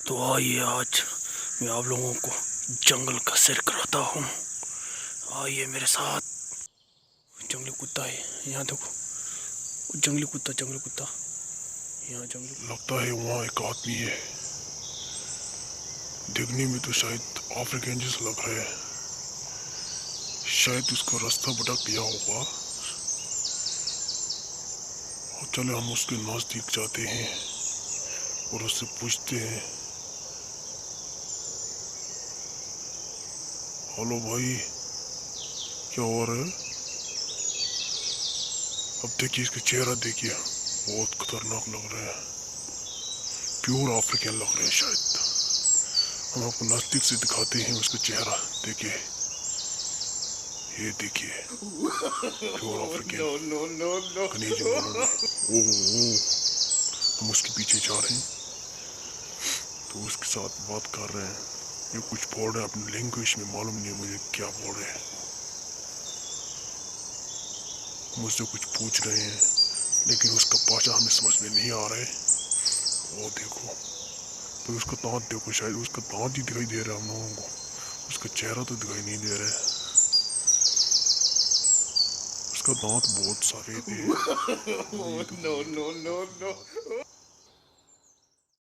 तो आइए आज मैं आप लोगों को जंगल का सैर कराता हूँ। आइए मेरे साथ। जंगली कुत्ता है यहाँ, देखो जंगली कुत्ता यहाँ जंगली। लगता है वहाँ एक आदमी है। देखने में तो शायद अफ्रीकन जैसा लग रहा है। शायद उसका रास्ता भटक गया होगा। और चले हम उसके नजदीक जाते हैं और उससे पूछते हैं, हेलो भाई, क्या हो रहा है? अब देखिए इसका चेहरा, देखिए बहुत खतरनाक लग रहा है। प्योर अफ्रीकन लग रहे हैं शायद। हम आपको नजदीक से दिखाते हैं उसका चेहरा। देखिए, ये देखिए प्योर अफ्रीकन घने जंगलों में। ओह, हम उसके पीछे जा रहे हैं तो उसके साथ बात कर रहे हैं। ये कुछ बोल रहे हैं अपनी लैंग्वेज में, मालूम नहीं मुझे क्या बोल रहे हैं। मुझसे कुछ पूछ रहे हैं लेकिन उसका भाषा हमें समझ में नहीं आ रहा है। वो देखो, पर उसका दांत देखो, शायद उसका दांत ही दिखाई दे रहा है हम लोगों को। उसका चेहरा तो दिखाई नहीं दे रहा है। उसका दांत बहुत सफेद है। और ये देखो, ये देखो,